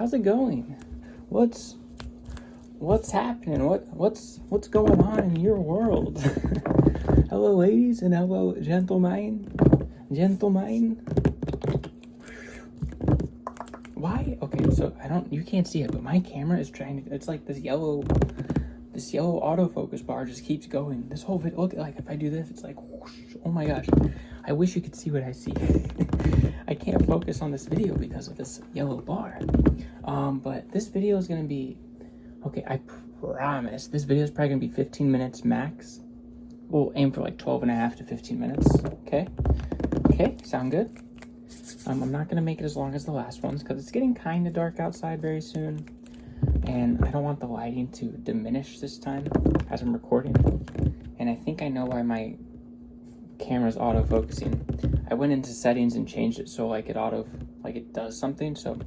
how's it going? What's happening? What's going on in your world? Hello, ladies, and hello, gentlemen. Why? Okay, so you can't see it, but my camera is trying to. It's like this yellow autofocus bar just keeps going. This whole video, look, like if I do this, it's like, whoosh, oh my gosh. I wish you could see what I see. I can't focus on this video because of this yellow bar. But this video is gonna be, okay, I promise, this video is probably gonna be 15 minutes max. We'll aim for like 12 and a half to 15 minutes, okay? Okay, sound good? I'm not gonna make it as long as the last ones because it's getting kind of dark outside very soon. And I don't want the lighting to diminish this time as I'm recording. And I think I know why my camera's autofocusing. I went into settings and changed it so like it does something. So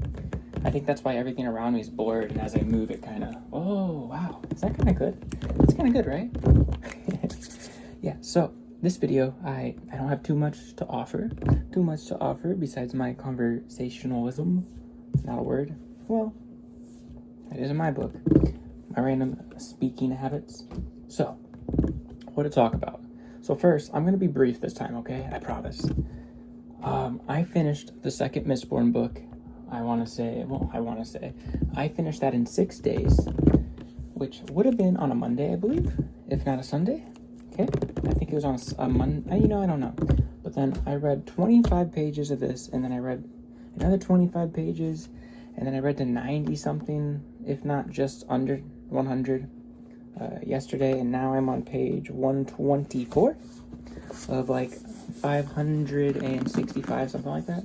I think that's why everything around me is blurred, and as I move it kind of, oh wow, is that kind of good? It's kind of good, right? Yeah, so this video, I don't have too much to offer besides my conversationalism. Not a word. Well, it is in my book. My random speaking habits. So, what to talk about? So first, I'm going to be brief this time, okay? I promise. I finished the second Mistborn book. I finished that in 6 days, which would have been on a Monday, I believe, if not a Sunday. Okay? I think it was on a Monday. I don't know. But then I read 25 pages of this, and then I read another 25 pages, and then I read to 90 something, if not just under 100 yesterday, and now I'm on page 124 of like 565, something like that.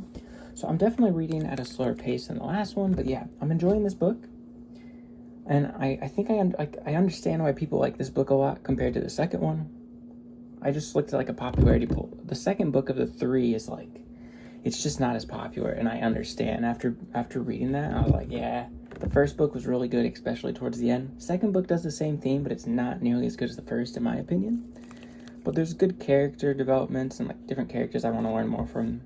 So I'm definitely reading at a slower pace than the last one, but yeah, I'm enjoying this book. And I think I understand why people like this book a lot compared to the second one. I just looked at like a popularity poll. The second book of the three is like, it's just not as popular, and I understand. After reading that, I was like, yeah, the first book was really good, especially towards the end. Second book does the same theme, but it's not nearly as good as the first, in my opinion. But there's good character developments and like different characters I want to learn more from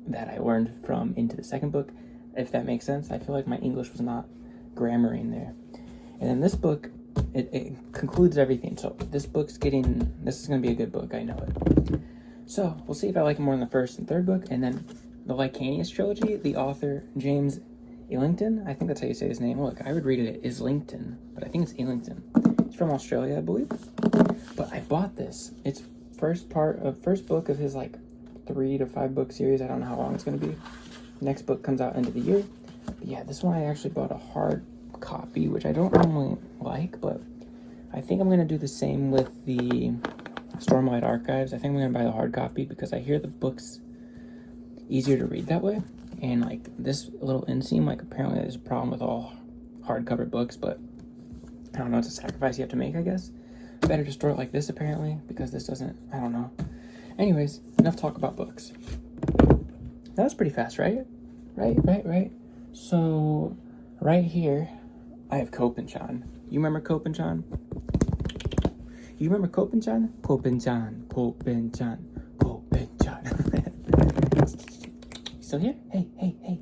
that I learned from into the second book, if that makes sense. I feel like my English was not grammaring there. And then this book, it concludes everything. So this is going to be a good book, I know it. So we'll see if I like it more than the first and third book. And then the Lycanius trilogy, the author James Illington, I think that's how you say his name. Look, I would read it Islington, but I think it's Illington. He's from Australia, I believe. But I bought this. It's first book of his like 3 to 5 book series. I don't know how long it's going to be. Next book comes out end of the year. But yeah, this one I actually bought a hard copy, which I don't normally like, but I think I'm going to do the same with the Stormlight Archives. I think I'm going to buy the hard copy because I hear the book's easier to read that way. And like this little inseam, like apparently there's a problem with all hardcover books, but I don't know, it's a sacrifice you have to make, I guess. Better to store it like this apparently, because this doesn't, I don't know. Anyways, enough talk about books. That was pretty fast, right? Right. So, right here, I have Kopenschan. You remember Kopenschan? Kopenschan. Still here? Hey.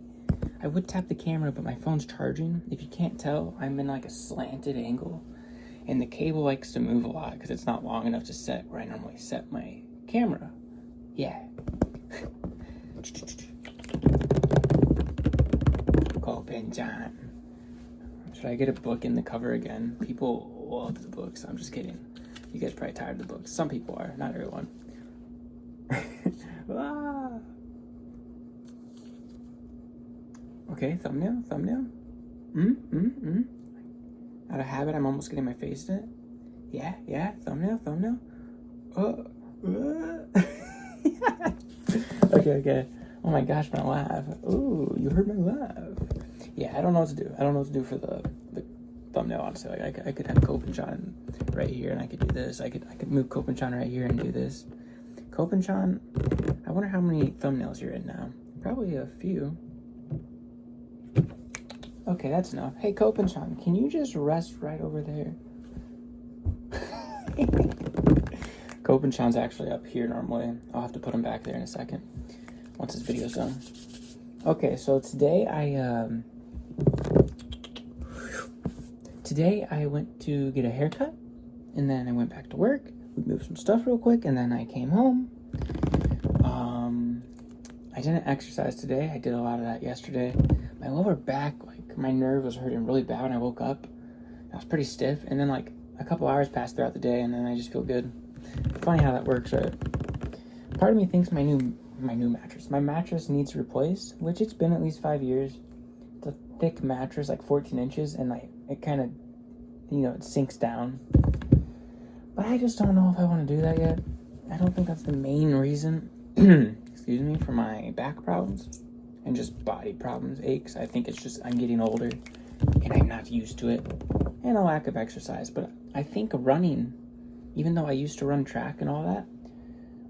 I would tap the camera, but my phone's charging. If you can't tell, I'm in like a slanted angle, and the cable likes to move a lot because it's not long enough to set where I normally set my camera. Yeah. Kopenschan. Should I get a book in the cover again? People love the books. I'm just kidding. You guys are probably tired of the books. Some people are, not everyone. Ah. Okay, thumbnail. Out of habit, I'm almost getting my face in it. Yeah, thumbnail. Okay. Oh my gosh, my laugh. Ooh, you heard my laugh. Yeah, I don't know what to do. I don't know what to do for the thumbnail, honestly. Like I could have Kopenschan right here, and I could do this. I could move Kopenschan right here and do this. Kopenschan, I wonder how many thumbnails you're in now. Probably a few. Okay, that's enough. Hey, Kopenschan, can you just rest right over there? Kopenschan's actually up here normally. I'll have to put him back there in a second once this video's done. Okay, so today I today I went to get a haircut, and then I went back to work. We moved some stuff real quick, and then I came home. I didn't exercise today. I did a lot of that yesterday. My lower back, like, my nerve was hurting really bad when I woke up. I was pretty stiff, and then, like, a couple hours passed throughout the day, and then I just feel good. Funny how that works, right? Part of me thinks my new mattress needs replaced, which it's been at least 5 years. It's a thick mattress, like 14 inches, and like it kind of, it sinks down. But I just don't know if I want to do that yet. I don't think that's the main reason, excuse me, for my back problems and just body problems, aches. I think it's just I'm getting older and I'm not used to it, and a lack of exercise. But I think running, even though I used to run track and all that,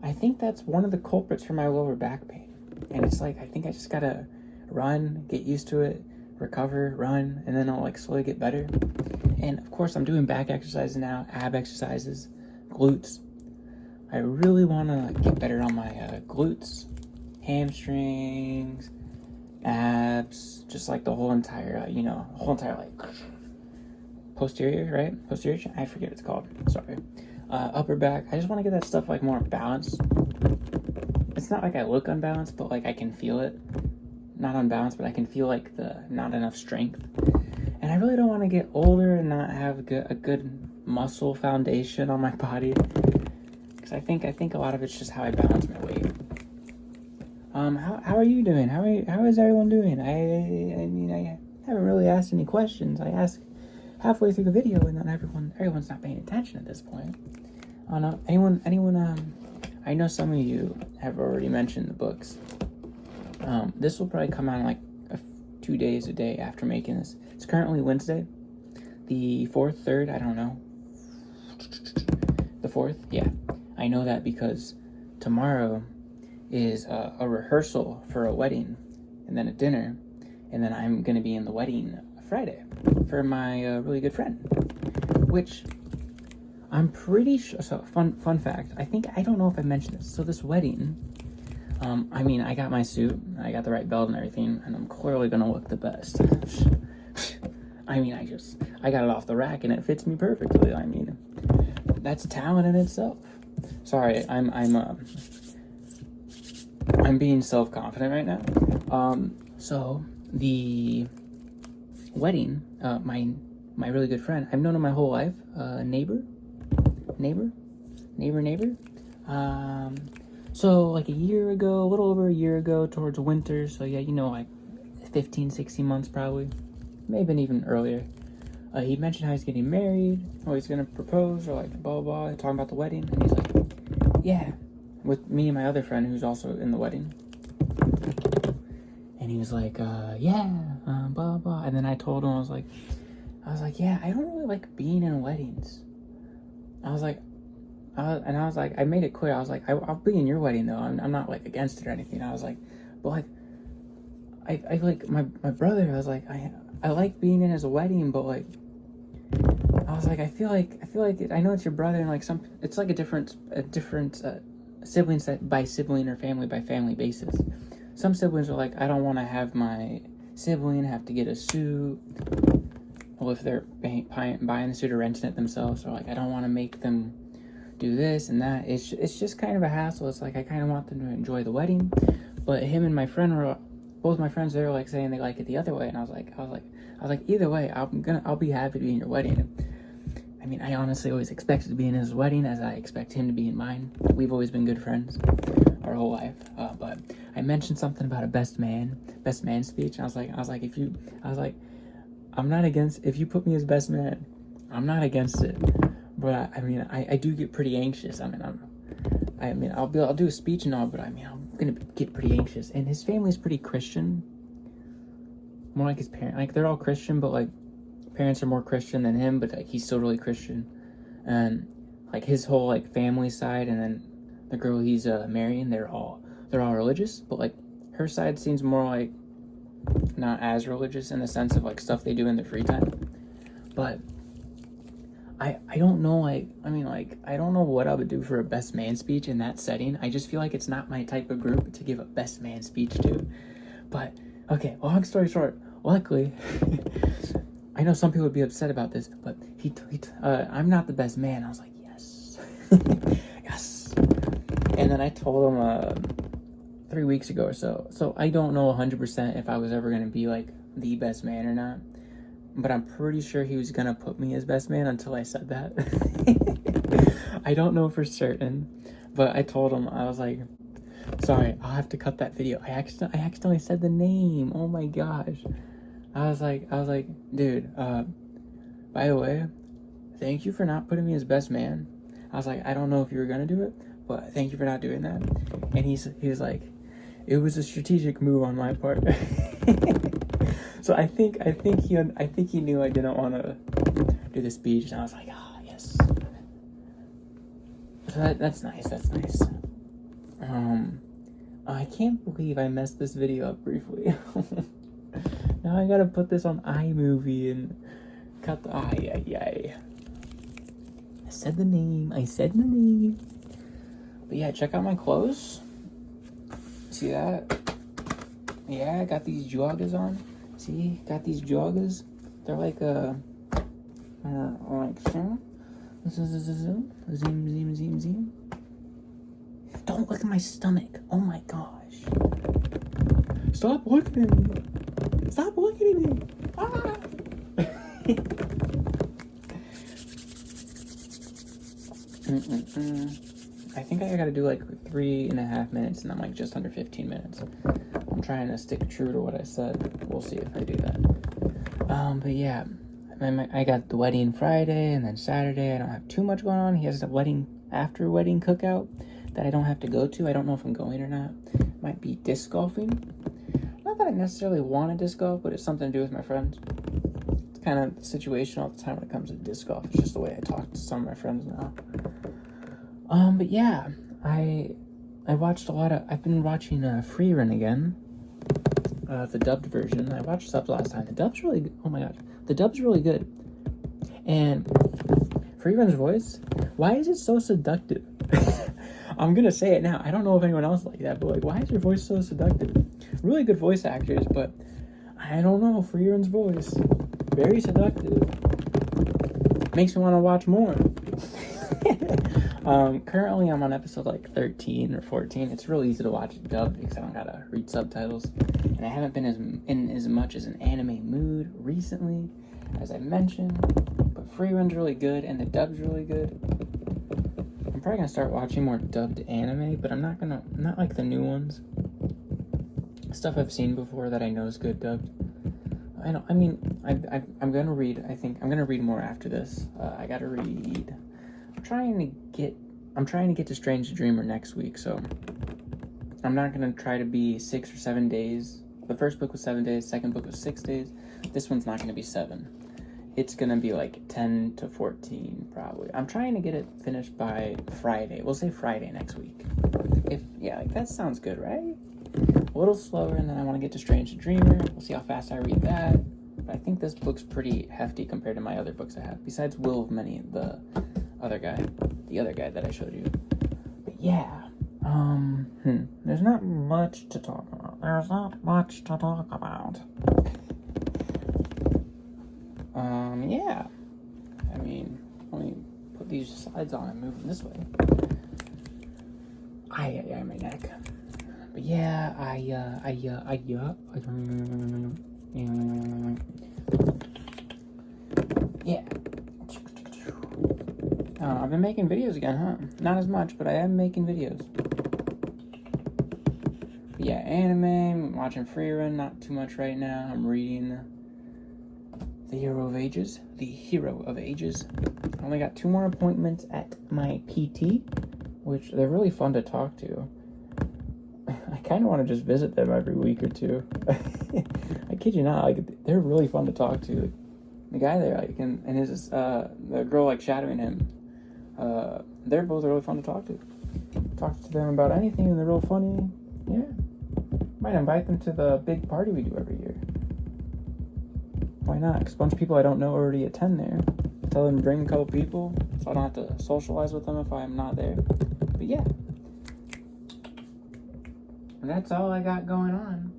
I think that's one of the culprits for my lower back pain. And it's like, I think I just gotta run, get used to it, recover, run, and then I'll like slowly get better. And of course I'm doing back exercises now, ab exercises, glutes. I really want to get better on my glutes, hamstrings, abs, just like the whole entire, like posterior, right? Posterior, I forget what it's called, sorry. Upper back. I just want to get that stuff like more balanced. It's not like I look unbalanced, but like I can feel it. Not unbalanced, but I can feel like the not enough strength. And I really don't want to get older and not have a good muscle foundation on my body. Because I think a lot of it's just how I balance my weight. How are you doing? How is everyone doing? I haven't really asked any questions. I ask halfway through the video, and then everyone's not paying attention at this point. I don't know. Anyone, I know some of you have already mentioned the books. This will probably come out in like 2 days, a day after making this. It's currently Wednesday, the 4th, 3rd, I don't know. The 4th, yeah. I know that because tomorrow is a rehearsal for a wedding, and then a dinner, and then I'm going to be in the wedding Friday for my really good friend, which I'm pretty sure. So fun fact, I don't know if I mentioned this. So this wedding, I got my suit, I got the right belt and everything, and I'm clearly gonna look the best. I got it off the rack and it fits me perfectly. That's talent in itself. Sorry, I'm being self-confident right now. So the wedding, my really good friend, I've known him my whole life, neighbor. So like a little over a year ago, towards winter, so yeah, like 15, 16 months probably, maybe even earlier, he mentioned how he's getting married, or he's gonna propose, or like blah blah blah, talking about the wedding, and he's like, yeah, with me and my other friend who's also in the wedding. And he was like, blah, blah. And then I told him, I was like, yeah, I don't really like being in weddings. I made it clear. I was like, I'll be in your wedding though. I'm not like against it or anything. I was like, but like, I like my brother. I was like, I like being in his wedding, but like, I was like, I feel like I know it's your brother, and like it's like a different siblings that by sibling or family by family basis. Some siblings are like, I don't want to have my sibling have to get a suit. Well, if they're buying the suit or renting it themselves, or like, I don't want to make them do this and that. It's just kind of a hassle. It's like, I kind of want them to enjoy the wedding, but him and my friend were both my friends. They were like saying they like it the other way, and I was like, either way, I'll be happy to be in your wedding. I honestly always expected to be in his wedding as I expect him to be in mine. We've always been good friends our whole life. But I mentioned something about a best man speech. And I was like, I'm not against, if you put me as best man, I'm not against it. But I do get pretty anxious. I'll do a speech and all, but I'm gonna get pretty anxious. And his family's pretty Christian, more like his parents. Like, they're all Christian, but like, parents are more Christian than him, but like, he's still really Christian. And like, his whole like family side, and then the girl he's marrying, they're all religious, but like, her side seems more like not as religious in the sense of like stuff they do in their free time. But I don't know, I don't know what I would do for a best man speech in that setting. I just feel like it's not my type of group to give a best man speech to. But okay, long story short, luckily I know some people would be upset about this, but I'm not the best man. I was like, yes. Yes. And then I told him 3 weeks ago or so. So I don't know 100% if I was ever going to be like the best man or not. But I'm pretty sure he was going to put me as best man until I said that. I don't know for certain. But I told him, I was like, sorry, I'll have to cut that video. I accidentally said the name. Oh my gosh. I was like, dude, by the way, thank you for not putting me as best man. I was like, I don't know if you were going to do it, but thank you for not doing that. And he was like, it was a strategic move on my part. So I think he knew I didn't want to do the speech, and I was like, yes. So that's nice. That's nice. I can't believe I messed this video up briefly. Now I gotta put this on iMovie and cut the I said the name. But yeah, check out my clothes. See that? Yeah, I got these joggers on. See, got these joggers. They're like zoom. Don't look at my stomach. Oh my gosh. Stop looking at me. Stop looking at me. Ah. I think I gotta do like 3.5 minutes, and I'm like just under 15 minutes. I'm trying to stick true to what I said. We'll see if I do that. But yeah, I got the wedding Friday, and then Saturday I don't have too much going on. He has a after wedding cookout that I don't have to go to. I don't know if I'm going or not. Might be disc golfing. Not that I necessarily want to disc golf, but it's something to do with my friends. It's kind of situational at the time when it comes to disc golf. It's just the way I talk to some of my friends now. But yeah, I watched I've been watching Free Run again. The dubbed version. I watched subs last time. The dub's really good. Oh my gosh. The dub's really good. And Free Run's voice, why is it so seductive? I'm gonna say it now. I don't know if anyone else like that, but like, why is your voice so seductive? Really good voice actors, but I don't know. Free Run's voice, very seductive. Makes me want to watch more. Currently I'm on episode like 13 or 14. It's really easy to watch it dubbed because I don't gotta read subtitles. And I haven't been in as much as an anime mood recently, as I mentioned. But Free Run's really good, and the dub's really good. I'm probably gonna start watching more dubbed anime, but I'm not like the new ones. Stuff I've seen before that I know is good dubbed. I'm gonna read. I think I'm gonna read more after this. I gotta read. I'm trying to get to Strange Dreamer next week, so I'm not gonna try to be 6 or 7 days. The first book was 7 days, second book was 6 days. This one's not gonna be 7. It's gonna be like 10 to 14 probably. I'm trying to get it finished by Friday. We'll say Friday next week. Like that sounds good, right? A little slower, and then I want to get to Strange Dreamer. We'll see how fast I read that. But I think this book's pretty hefty compared to my other books I have. Besides Will of Many, the other guy that I showed you. But yeah, there's not much to talk about. Yeah. I mean, let me put these slides on and move them this way. My neck. But yeah, yeah. I've been making videos again, huh? Not as much, but I am making videos. But yeah, anime, I'm watching Free Run, not too much right now. I'm reading The Hero of Ages. I only got 2 more appointments at my PT, which they're really fun to talk to. I kind of want to just visit them every week or two. I kid you not, like, they're really fun to talk to. The guy there, like, and his, the girl, like, shadowing him, they're both really fun to talk to. Talk to them about anything, and they're real funny. Yeah. Might invite them to the big party we do every year. Why not? Because a bunch of people I don't know already attend there. Tell them to bring a couple people, so I don't have to socialize with them if I'm not there. But yeah. And that's all I got going on.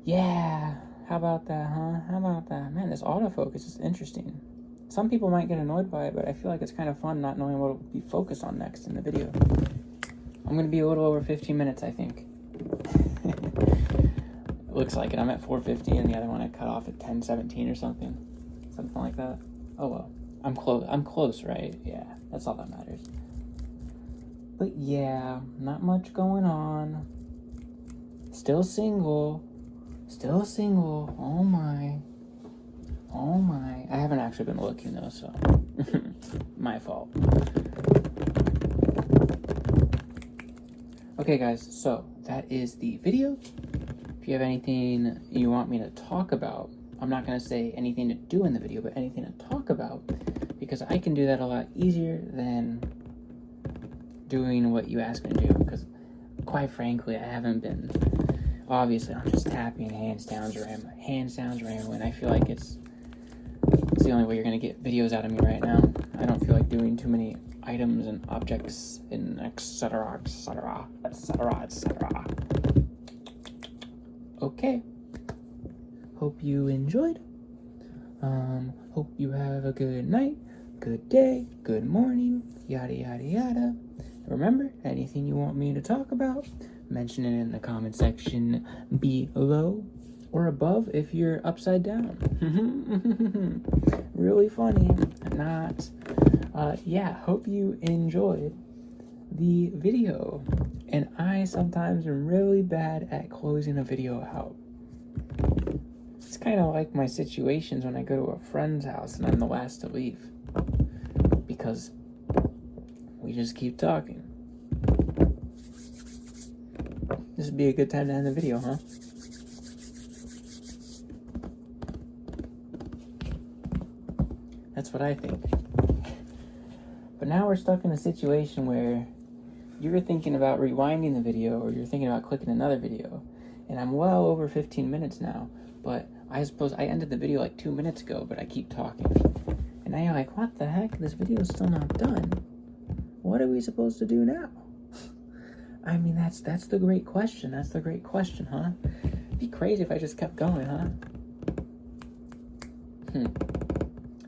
Yeah. How about that, huh? How about that? Man, this autofocus is interesting. Some people might get annoyed by it, but I feel like it's kind of fun not knowing what will be focused on next in the video. I'm going to be a little over 15 minutes, I think. Looks like it. I'm at 4:50, and the other one I cut off at 10:17 or something. Something like that. Oh, well. I'm close, right? Yeah, that's all that matters. But yeah, not much going on. Still single. Oh my. I haven't actually been looking though, so my fault. Okay guys, so that is the video. If you have anything you want me to talk about, I'm not going to say anything to do in the video, but anything to talk about, because I can do that a lot easier than doing what you ask me to do, because quite frankly, I haven't been. Obviously, I'm just tapping hand sounds rambling. I feel like it's the only way you're going to get videos out of me right now. I don't feel like doing too many items and objects and etc. Okay. Hope you enjoyed. Hope you have a good night, good day, good morning, yada yada yada. Remember, anything you want me to talk about, mention it in the comment section below or above if you're upside down. Really funny. Not. Yeah, hope you enjoyed the video. And I sometimes am really bad at closing a video out. It's kind of like my situations when I go to a friend's house and I'm the last to leave. Because we just keep talking. This would be a good time to end the video, huh? That's what I think. But now we're stuck in a situation where you're thinking about rewinding the video or you're thinking about clicking another video. And I'm well over 15 minutes now. But I suppose I ended the video like 2 minutes ago, but I keep talking. And now you're like, what the heck? This video is still not done. What are we supposed to do now? I mean, that's the great question. That's the great question, huh? It'd be crazy if I just kept going, huh?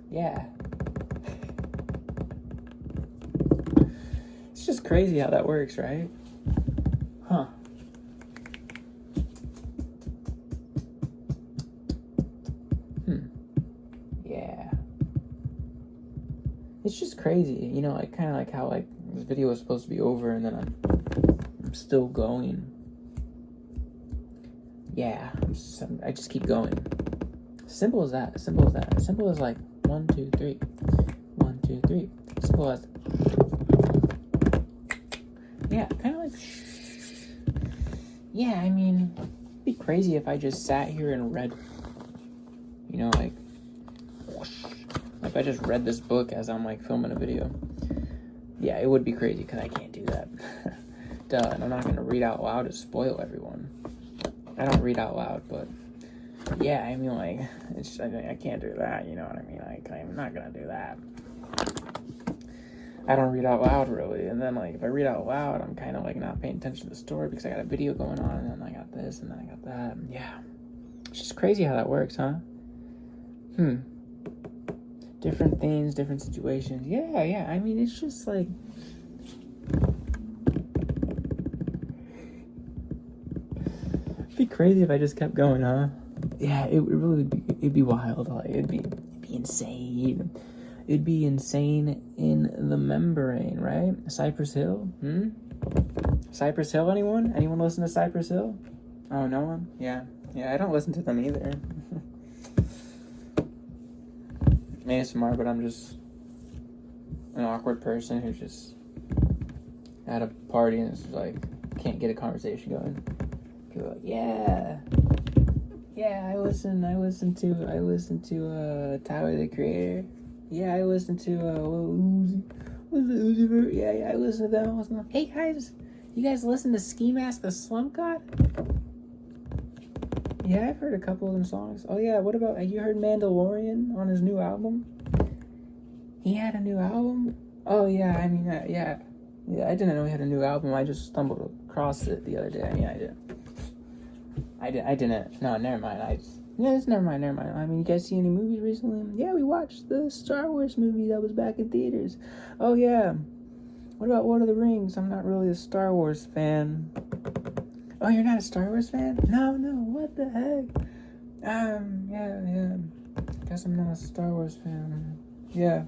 Yeah. It's just crazy how that works, right? Huh. Yeah. It's just crazy, you know, like kind of like how like this video was supposed to be over and then I'm still going. Yeah, I just keep going. Simple as that. Simple as like 1, 2, 3. 1, 2, 3. Simple as. Yeah, kind of like. Yeah, I mean, it'd be crazy if I just sat here and read. You know, like if I just read this book as I'm like filming a video. Yeah, it would be crazy because I can't do that. Duh, and I'm not gonna read out loud to spoil everyone. I don't read out loud, but yeah, I mean, like, I can't do that, you know what I mean? I'm not gonna do that. I don't read out loud, really, and then, like, if I read out loud, I'm kind of, like, not paying attention to the story because I got a video going on, and then I got this, and then I got that, and yeah. It's just crazy how that works, huh? Different things, different situations. Yeah, I mean, it's just, like... It'd be crazy if I just kept going, huh? Yeah, it would really be, it'd be wild. Like, it'd be insane. It'd be insane in the membrane, right? Cypress Hill? Cypress Hill, anyone? Anyone listen to Cypress Hill? Oh, no one? Yeah, I don't listen to them either. ASMR, but I'm just an awkward person who's just at a party and it's like, can't get a conversation going. People are like, yeah, I listen to Tyler the Creator. Yeah, I listen to Uzi Vert. Yeah, I listen to them. Hey guys, you guys listen to Ski Mask the Slump God? Yeah, I've heard a couple of them songs. Oh yeah, what about, you heard Mandalorian on his new album? He had a new album? Oh yeah, I mean, yeah, I didn't know he had a new album. I just stumbled across it the other day. Yeah, I did. I didn't. No, never mind. Yeah, it's never mind. I mean, you guys see any movies recently? Yeah, we watched the Star Wars movie that was back in theaters. Oh, yeah. What about Lord of the Rings? I'm not really a Star Wars fan. Oh, you're not a Star Wars fan? No, what the heck? Yeah. Guess I'm not a Star Wars fan. Yeah.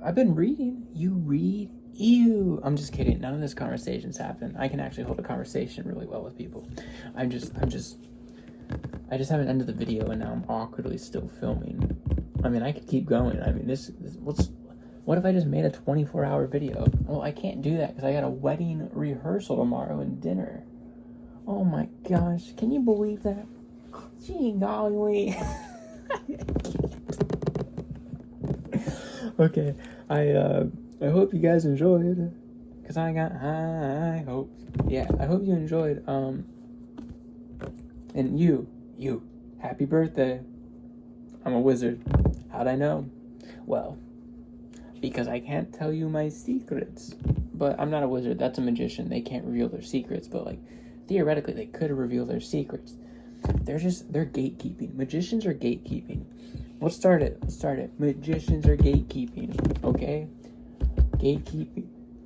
I've been reading. You read? Ew. I'm just kidding. None of this conversations happen. I can actually hold a conversation really well with people. I just haven't ended the video and now I'm awkwardly still filming. I mean, I could keep going. I mean, what if I just made a 24-hour video? Well, I can't do that because I got a wedding rehearsal tomorrow and dinner. Oh my gosh. Can you believe that? Gee golly. Okay. I hope you guys enjoyed. Because I got high hopes. Yeah, I hope you enjoyed. And you, happy birthday. I'm a wizard. How'd I know? Well, because I can't tell you my secrets. But I'm not a wizard. That's a magician. They can't reveal their secrets. But, like, theoretically, they could reveal their secrets. They're gatekeeping. Magicians are gatekeeping. Let's start it. Magicians are gatekeeping. Okay?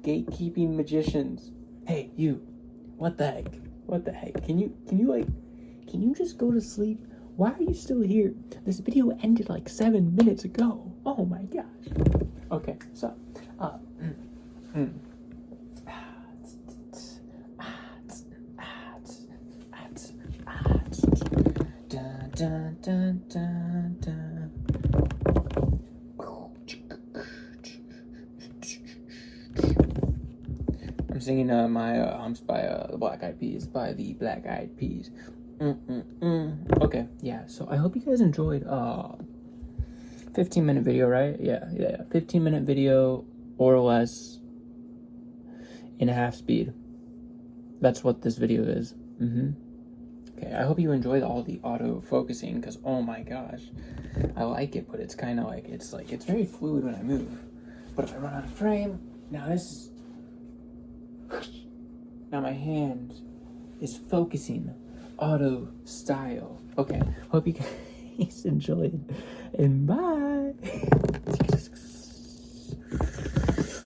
Gatekeeping magicians. Hey, you. What the heck? Can you just go to sleep? Why are you still here? This video ended like 7 minutes ago. Oh my gosh. Okay, so, I'm singing my humps by the Black Eyed Peas. Okay, yeah, so I hope you guys enjoyed 15-minute video, right? Yeah, 15-minute video or less in half speed. That's what this video is. Okay, I hope you enjoyed all the auto focusing because oh my gosh, I like it, but it's kind of like it's very fluid when I move. But if I run out of frame, now my hand is focusing auto style. Okay, hope you guys enjoyed and bye.